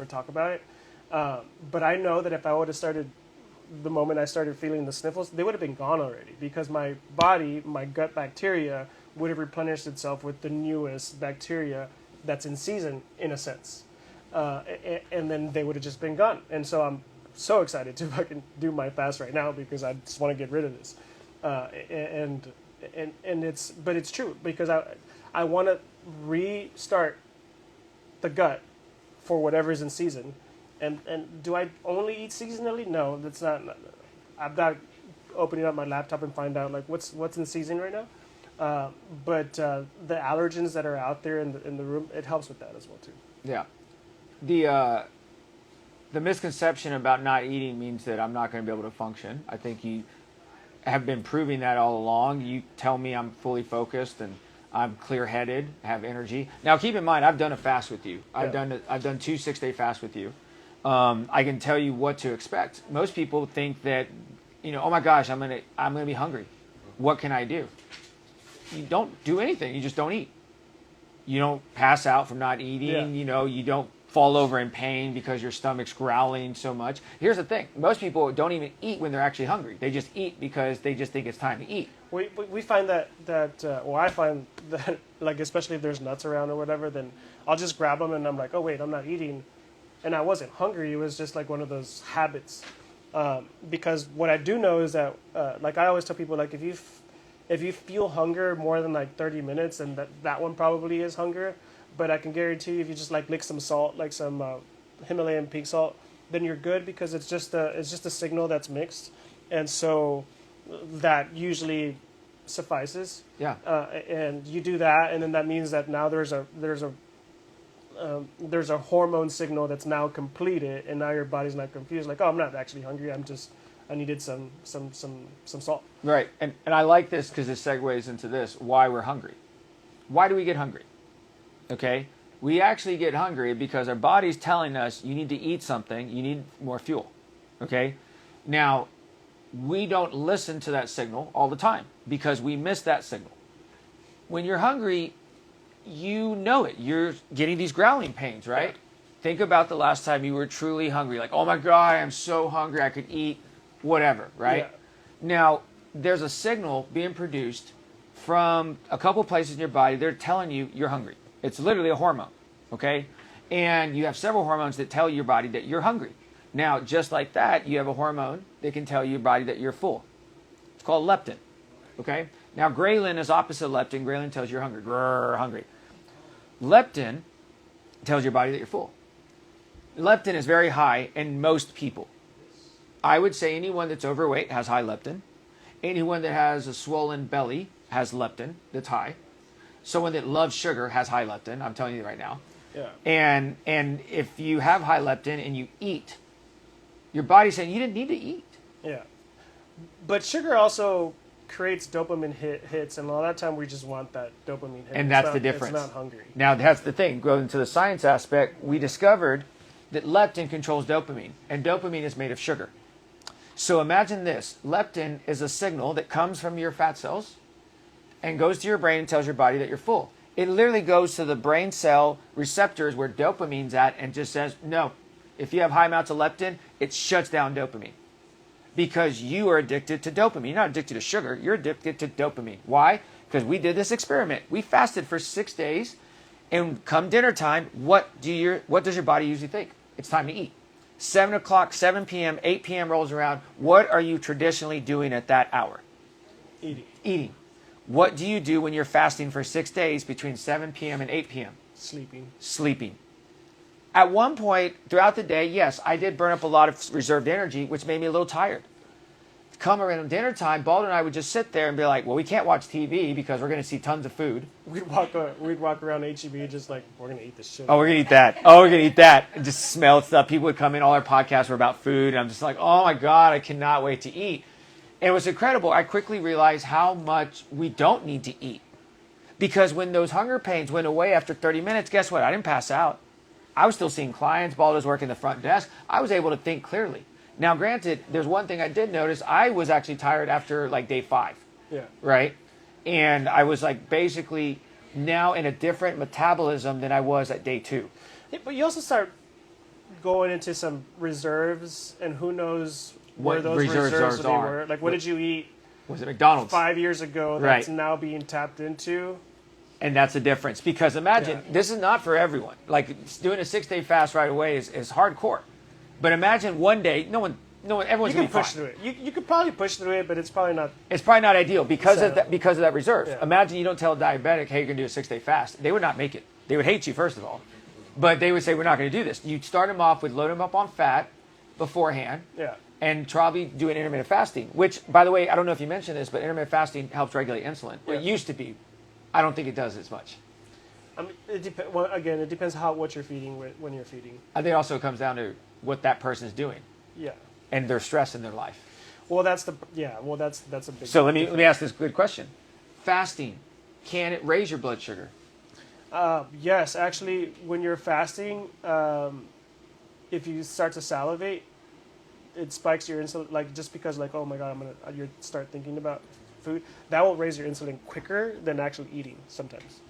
talk about it. But I know that if I would have started the moment I started feeling the sniffles, they would have been gone already because my body, my gut bacteria, would have replenished itself with the newest bacteria that's in season, in a sense. And then they would have just been gone. And so I'm so excited to fucking do my fast right now because I just want to get rid of this. And it's true because I want to restart the gut for whatever's in season. And do I only eat seasonally? No, that's not. I'm not opening up my laptop and find out like what's in season right now. But the allergens that are out there in the room, it helps with that as well too. Yeah. The misconception about not eating means that I'm not going to be able to function. I think you have been proving that all along. You tell me I'm fully focused and I'm clear-headed, have energy. Now, keep in mind, I've done a fast with you. I've done 2 6-day fasts with you. I can tell you what to expect. Most people think that, oh my gosh, I'm gonna be hungry. What can I do? You don't do anything. You just don't eat. You don't pass out from not eating. Yeah. You don't fall over in pain because your stomach's growling so much. Here's the thing. Most people don't even eat when they're actually hungry. They just eat because they just think it's time to eat. We find that I find that, like, especially if there's nuts around or whatever, then I'll just grab them and I'm like, oh, wait, I'm not eating. And I wasn't hungry. It was just like one of those habits. Because what I do know is that, like I always tell people, like, if you feel hunger more than like 30 minutes, then that one probably is hunger. But I can guarantee you, if you just like lick some salt, like some Himalayan pink salt, then you're good because it's just a signal that's mixed, and so that usually suffices. Yeah. And you do that, and then that means that now there's a hormone signal that's now completed, and now your body's not confused. Like, oh, I'm not actually hungry. I needed some salt. Right. And I like this because this segues into this, why we're hungry. why do we get hungry? Okay, we actually get hungry because our body's telling us you need to eat something, you need more fuel. Okay, now we don't listen to that signal all the time because we miss that signal. When you're hungry, you know it. You're getting these growling pains, right? Yeah. Think about the last time you were truly hungry. Like, oh my God, I'm so hungry, I could eat whatever, right? Yeah. Now, there's a signal being produced from a couple places in your body. They're telling you you're hungry. It's literally a hormone, okay? And you have several hormones that tell your body that you're hungry. Now, just like that, you have a hormone that can tell your body that you're full. It's called leptin, okay? Now, ghrelin is opposite of leptin. Ghrelin tells you you're hungry. Grrr, hungry. Leptin tells your body that you're full. Leptin is very high in most people. I would say anyone that's overweight has high leptin. Anyone that has a swollen belly has leptin that's high. Someone that loves sugar has high leptin. I'm telling you right now. Yeah. And if you have high leptin and you eat, your body's saying you didn't need to eat. Yeah. But sugar also creates dopamine hits, and all that time we just want that dopamine hit. And that's the difference. It's not hungry. Now, that's the thing. Going into the science aspect, we discovered that leptin controls dopamine, and dopamine is made of sugar. So imagine this. Leptin is a signal that comes from your fat cells and goes to your brain and tells your body that you're full. It literally goes to the brain cell receptors where dopamine's at and just says, no. If you have high amounts of leptin, it shuts down dopamine. Because you are addicted to dopamine. You're not addicted to sugar. You're addicted to dopamine. Why? Because we did this experiment. We fasted for 6 days, and come dinner time, what does your body usually think? It's time to eat. 7 o'clock, 7 p.m., 8 p.m. rolls around. What are you traditionally doing at that hour? Eating. What do you do when you're fasting for 6 days between 7 p.m. and 8 p.m.? Sleeping. At one point throughout the day, yes, I did burn up a lot of reserved energy, which made me a little tired. Come around dinner time, Baldo and I would just sit there and be like, well, we can't watch TV because we're going to see tons of food. We'd walk around HEB just like, we're going to eat this shit. Oh, we're going to eat that. Oh, we're going to eat that. And just smell stuff. People would come in. All our podcasts were about food. And I'm just like, oh, my God, I cannot wait to eat. And it was incredible. I quickly realized how much we don't need to eat. Because when those hunger pains went away after 30 minutes, guess what? I didn't pass out. I was still seeing clients. Baldo's working the front desk. I was able to think clearly. Now, granted, there's one thing I did notice. I was actually tired after like day 5. Yeah. Right? And I was like basically now in a different metabolism than I was at day 2. Yeah, but you also start going into some reserves, and who knows where What those reserves they are. were. Like, what did you eat Was it McDonald's? 5 years ago that's Right. now being tapped into? And that's the difference. Because imagine, Yeah. this is not for everyone. Like doing a 6-day fast right away is hardcore. But imagine one day, everyone's You going can to be push fine. through it. You could probably push through it, but it's probably not. It's probably not ideal because So- of that reserve. Yeah. Imagine you don't tell a diabetic, hey, you're going to do a 6-day fast. They would not make it. They would hate you, first of all. But they would say, we're not going to do this. You'd start them off with load them up on fat beforehand. Yeah. And probably doing intermittent fasting, which, by the way, I don't know if you mentioned this, but intermittent fasting helps regulate insulin. Yeah. It used to be. I don't think it does as much. I mean, it depends what you're feeding when you're feeding. I think it also comes down to what that person's doing Yeah. and their stress in their life. Well, that's a big. So let me ask this good question. Fasting, can it raise your blood sugar? Yes, actually, when you're fasting, if you start to salivate, it spikes your insulin. Like just because, like, oh my God, you start thinking about food. That will raise your insulin quicker than actually eating sometimes.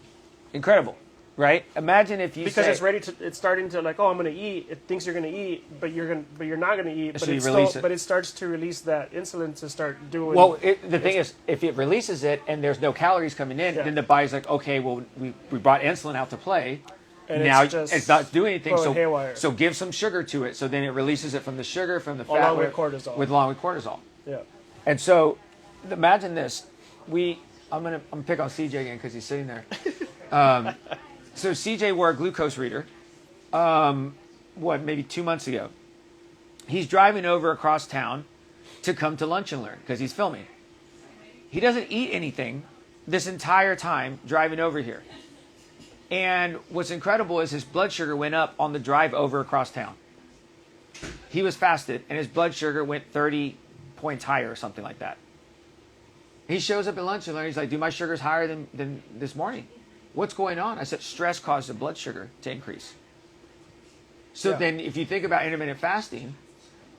Incredible, right? Imagine if you Because say, it's starting to like, oh, I'm going to eat. It thinks you're going to eat, but you're not going to eat. So But you release it. But it starts to release that insulin to start doing. well, the thing is, if it releases it and there's no calories coming in, Yeah. then the body's like, okay, well, we brought insulin out to play. And now it's just it's not doing anything. going haywire. So give some sugar to it. So then it releases it from the sugar, from the fat. Along with cortisol. Along with cortisol. Yeah. And so imagine this. I'm gonna pick on CJ again because he's sitting there. So CJ wore a glucose reader, maybe 2 months ago. He's driving over across town to come to Lunch and Learn because he's filming. He doesn't eat anything this entire time driving over here. And what's incredible is his blood sugar went up on the drive over across town. He was fasted and his blood sugar went 30 points higher or something like that. He shows up at Lunch and Learn. He's like, dude, my sugar's higher than this morning. what's going on? I said, stress causes the blood sugar to increase. So then if you think about intermittent fasting,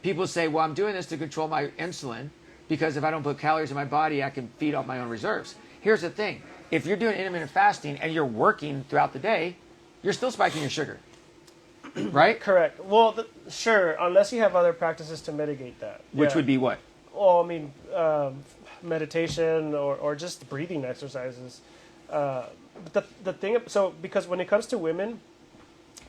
people say, well, I'm doing this to control my insulin because if I don't put calories in my body, I can feed off my own reserves. Here's the thing. If you're doing intermittent fasting and you're working throughout the day, you're still spiking your sugar, right? Correct. Well, sure, unless you have other practices to mitigate that. Which would be what? Well, I mean, meditation or just breathing exercises. But the thing, so because when it comes to women,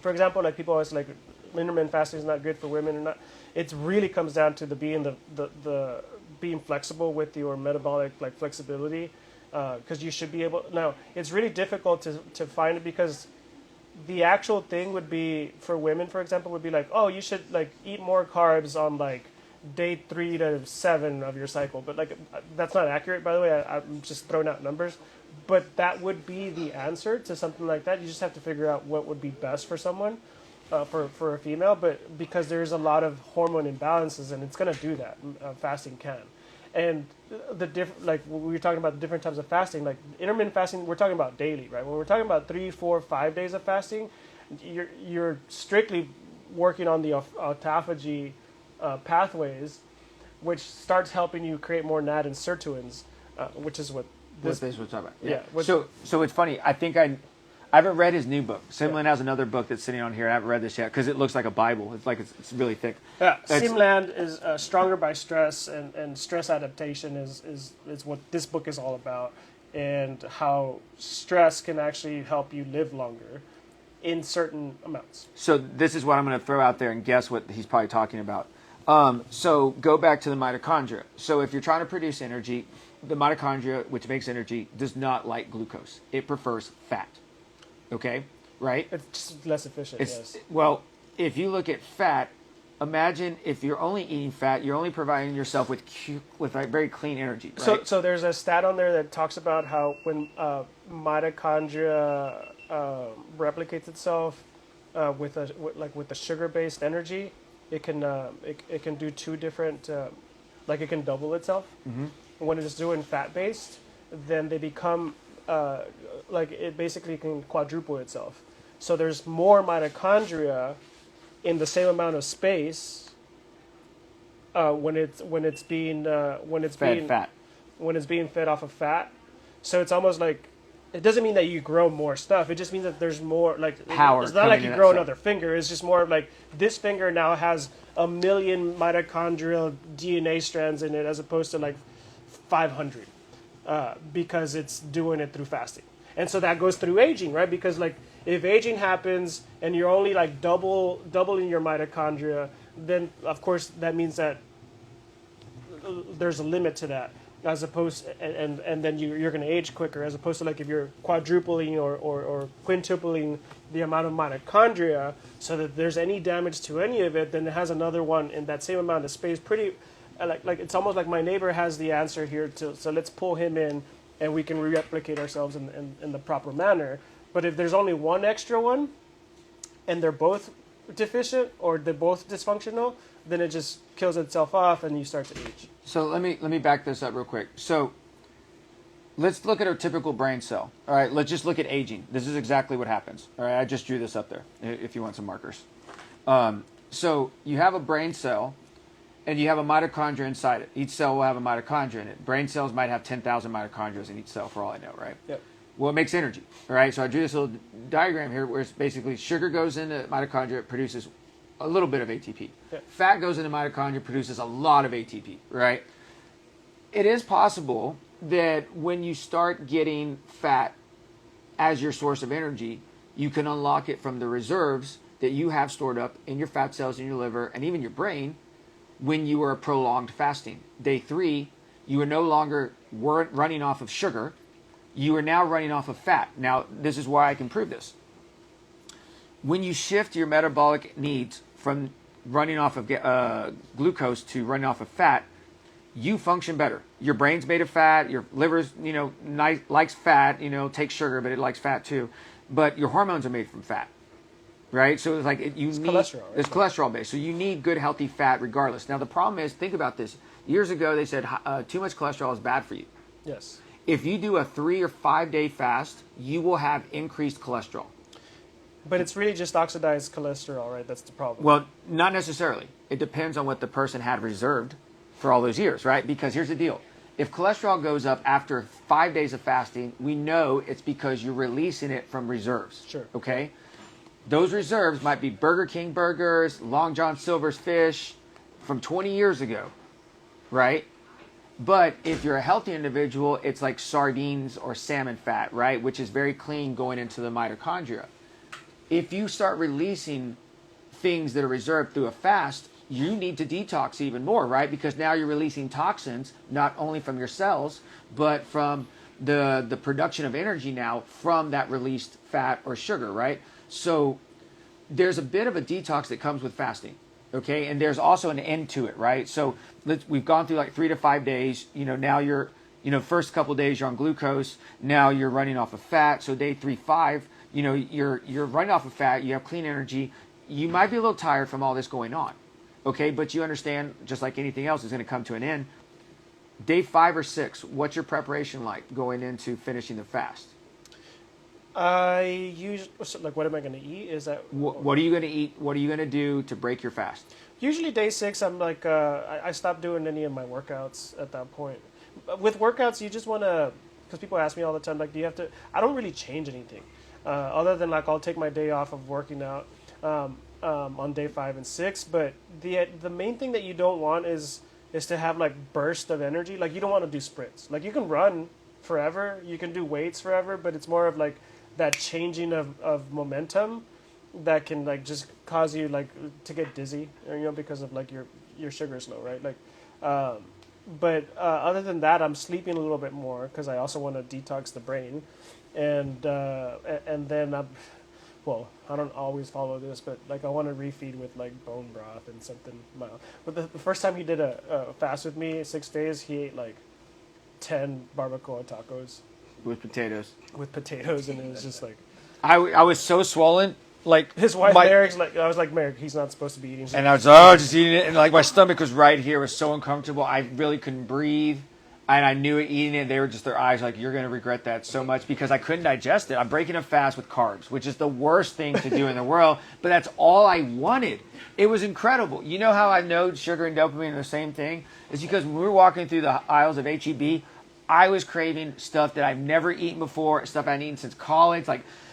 for example, like people always like intermittent fasting is not good for women or not. It really comes down to the being flexible with your metabolic like flexibility, because you should be able. Now, it's really difficult to find it because the actual thing would be for women, for example, would be like, oh, you should like eat more carbs on like day 3 to 7 of your cycle. But like that's not accurate, by the way. I'm just throwing out numbers. But that would be the answer to something like that. You just have to figure out what would be best for someone, for a female. But because there's a lot of hormone imbalances, and it's going to do that, fasting can. And like we were talking about the different types of fasting, like intermittent fasting, we're talking about daily, right? When we're talking about 3, 4, 5 days of fasting, you're strictly working on the autophagy pathways, which starts helping you create more NAD and sirtuins, which is what this What we're talking about. Yeah. So it's funny. I think I haven't read his new book. Simland has another book that's sitting on here. I haven't read this yet because it looks like a Bible. It's like it's really thick. Yeah, Simland is Stronger by Stress, and stress adaptation is what this book is all about, and how stress can actually help you live longer in certain amounts. So this is what I'm going to throw out there and guess what he's probably talking about. So go back to the mitochondria. So if you're trying to produce energy, the mitochondria, which makes energy, does not like glucose. It prefers fat. Okay? Right? It's just less efficient, yes. Well, if you look at fat, imagine if you're only eating fat, you're only providing yourself with very clean energy. Right? So there's a stat on there that talks about how when mitochondria replicates itself with the sugar-based energy, it can do 2 different, like it can double itself. Mm-hmm. When it's doing fat-based, then they become like it basically can quadruple itself. So there's more mitochondria in the same amount of space when it's being fed off of fat. So it's almost like it doesn't mean that you grow more stuff. It just means that there's more like power. It's not like you grow another finger. It's just more like this finger now has 1 million mitochondrial DNA strands in it as opposed to like 500 because it's doing it through fasting. And so that goes through aging, right? Because like if aging happens and you're only like doubling your mitochondria, then of course that means that there's a limit to that, as opposed and then you're going to age quicker, as opposed to like if you're quadrupling or quintupling the amount of mitochondria, so that if there's any damage to any of it, then it has another one in that same amount of space. Pretty like it's almost like my neighbor has the answer here, so let's pull him in and we can replicate ourselves in the proper manner. But if there's only one extra one and they're both deficient or they're both dysfunctional, then it just kills itself off and you start to age. So let me back this up real quick. So let's look at our typical brain cell. All right, let's just look at aging. This is exactly what happens. All right, I just drew this up there if you want some markers. So you have a brain cell and you have a mitochondria inside it. Each cell will have a mitochondria in it. Brain cells might have 10,000 mitochondria in each cell for all I know, right? Yep. Well, it makes energy, all right? So I drew this little diagram here where it's basically sugar goes into mitochondria, it produces a little bit of ATP. Yeah. Fat goes into mitochondria, produces a lot of ATP, right? It is possible that when you start getting fat as your source of energy, you can unlock it from the reserves that you have stored up in your fat cells in your liver and even your brain when you are prolonged fasting. Day 3, you are no longer running off of sugar. You are now running off of fat. Now, this is why I can prove this. When you shift your metabolic needs from running off of glucose to running off of fat, you function better. Your brain's made of fat. Your liver's, likes fat, takes sugar, but it likes fat too. But your hormones are made from fat, right? So it's like it's cholesterol. Right? It's cholesterol based. So you need good, healthy fat regardless. Now, the problem is, think about this. Years ago, they said too much cholesterol is bad for you. Yes. If you do a 3 or 5 day fast, you will have increased cholesterol. But it's really just oxidized cholesterol, right? That's the problem. Well, not necessarily. It depends on what the person had reserved for all those years, right? Because here's the deal. If cholesterol goes up after 5 days of fasting, we know it's because you're releasing it from reserves. Sure. Okay? Those reserves might be Burger King burgers, Long John Silver's fish from 20 years ago, right? But if you're a healthy individual, it's like sardines or salmon fat, right? Which is very clean going into the mitochondria. If you start releasing things that are reserved through a fast, you need to detox even more, right? Because now you're releasing toxins, not only from your cells, but from the production of energy now from that released fat or sugar, right? So there's a bit of a detox that comes with fasting, okay? And there's also an end to it, right? So we've gone through like 3 to 5 days. Now you're, first couple of days you're on glucose. Now you're running off of fat. So day 3, 5, you're running off of fat. You have clean energy. You might be a little tired from all this going on, okay? But you understand, just like anything else, is going to come to an end. Day 5 or 6, what's your preparation like going into finishing the fast? I usually, like, what am I going to eat? Is that what are you going to eat? What are you going to do to break your fast? Usually day 6, I'm like, I stopped doing any of my workouts at that point. With workouts, you just want to, because people ask me all the time, like, do you have to? I don't really change anything, other than like I'll take my day off of working out on day 5 and 6. But the main thing that you don't want is to have like burst of energy. Like, you don't want to do sprints. Like, you can run forever, you can do weights forever, but it's more of like that changing of momentum that can like just cause you like to get dizzy, because of like your sugar is low, right? Like, but other than that, I'm sleeping a little bit more because I also want to detox the brain, and then I don't always follow this, but like I want to refeed with like bone broth and something mild. But the first time he did a fast with me, 6 days, he ate like 10 barbacoa tacos With potatoes. And it was just like, I was so swollen, like his wife Merrick's like, I was like, Merrick, he's not supposed to be eating. And I was just eating it, and like my stomach was right here, it was so uncomfortable. I really couldn't breathe, and I knew it eating it. They were just, their eyes like, you're gonna regret that so much, because I couldn't digest it. I'm breaking a fast with carbs, which is the worst thing to do in the world, but that's all I wanted. It was incredible. You know how I know sugar and dopamine are the same thing? It's because when we were walking through the aisles of HEB, I was craving stuff that I've never eaten before, stuff I hadn't eaten since college,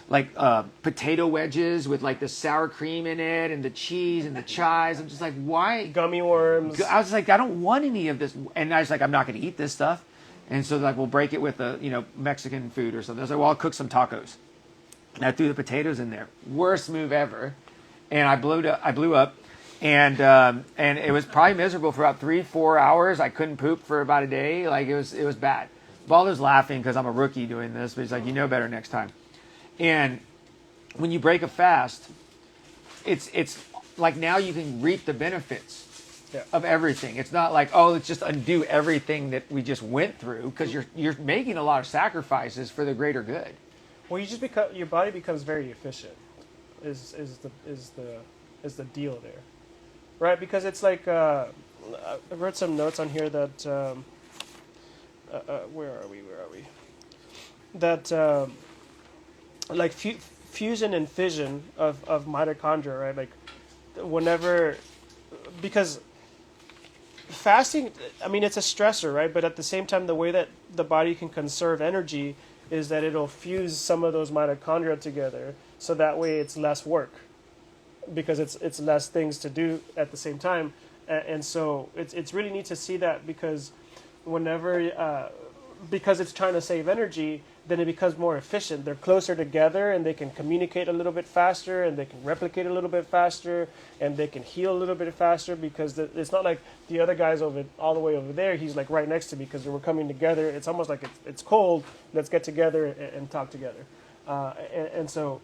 like potato wedges with like the sour cream in it and the cheese and the chives. I'm just like, why? Gummy worms. I was like, I don't want any of this. And I was like, I'm not going to eat this stuff. And so they're like, we'll break it with Mexican food or something. I was like, well, I'll cook some tacos. And I threw the potatoes in there. Worst move ever. And I blew up. And it was probably miserable for about 3-4 hours. I couldn't poop for about a day. Like, it was bad. Baldo's laughing because I'm a rookie doing this, but he's like, you know better next time. And when you break a fast, it's like now you can reap the benefits of everything. It's not like, oh, let's just undo everything that we just went through, because you're making a lot of sacrifices for the greater good. Well, you just your body becomes very efficient. Is the deal there, right? Because it's like I wrote some notes on here that where are we? That like fusion and fission of mitochondria, right? Like whenever, because fasting, I mean, it's a stressor, right? But at the same time, the way that the body can conserve energy is that it'll fuse some of those mitochondria together, so that way it's less work, because it's less things to do at the same time. And so it's really neat to see that, because whenever because it's trying to save energy, then it becomes more efficient. They're closer together, and they can communicate a little bit faster, and they can replicate a little bit faster, and they can heal a little bit faster, because it's not like the other guy's all the way over there. He's like right next to me, because we're coming together. It's almost like it's cold. Let's get together and talk together. And so,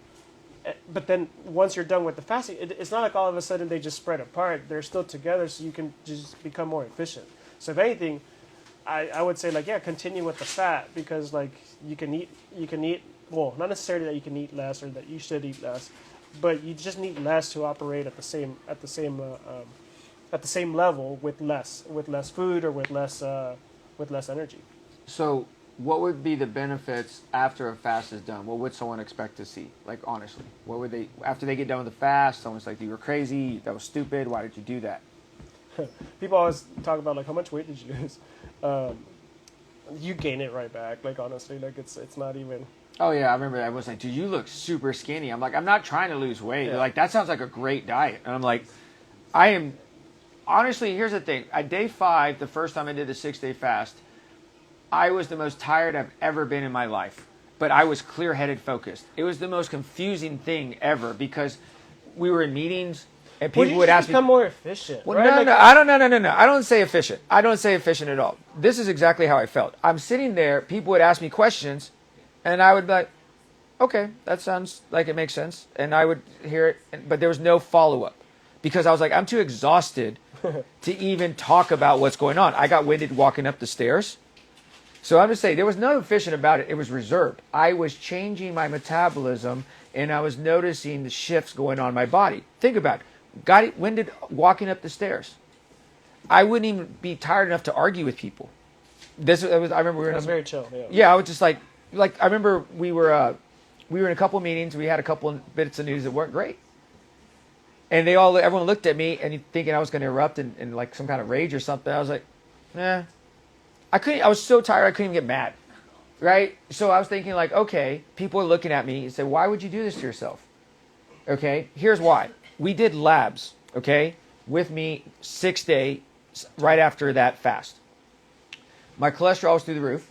but then once you're done with the fasting, it's not like all of a sudden they just spread apart. They're still together, so you can just become more efficient. So if anything, I would say, like, yeah, continue with the fat, because like you can eat, well, not necessarily that you can eat less or that you should eat less, but you just need less to operate at the same level with less food or with less energy. So what would be the benefits after a fast is done? What would someone expect to see? Like, honestly, what would they, after they get done with the fast, someone's like, you were crazy, that was stupid, why did you do that? People always talk about like how much weight did you lose. You gain it right back. Like honestly, like it's not even. Oh yeah, I remember that. Everyone's like, dude, you look super skinny. I'm like, I'm not trying to lose weight. Yeah. They're like, that sounds like a great diet. And I'm like, I am, honestly, here's the thing. At day 5, the first time I did the 6-day fast, I was the most tired I've ever been in my life. But I was clear-headed focused. It was the most confusing thing ever because we were in meetings and people would ask me. Become more efficient. Well, right? no. I don't say efficient. I don't say efficient at all. This is exactly how I felt. I'm sitting there. People would ask me questions, and I would be like, "Okay, that sounds like it makes sense," and I would hear it, but there was no follow-up because I was like, I'm too exhausted to even talk about what's going on. I got winded walking up the stairs. So I'm just saying, there was no efficient about it. It was reserved. I was changing my metabolism, and I was noticing the shifts going on in my body. Think about it. Got winded walking up the stairs. I wouldn't even be tired enough to argue with people. I remember we were in That's very chill. Yeah. Yeah, I was just like I remember we were in a couple meetings. We had a couple of bits of news that weren't great, and everyone looked at me and thinking I was going to erupt in like some kind of rage or something. I was like, nah. I was so tired I couldn't even get mad, right? So I was thinking like, okay, people are looking at me and say, why would you do this to yourself? Okay, here's why. We did labs, okay, with me 6 days right after that fast. My cholesterol was through the roof.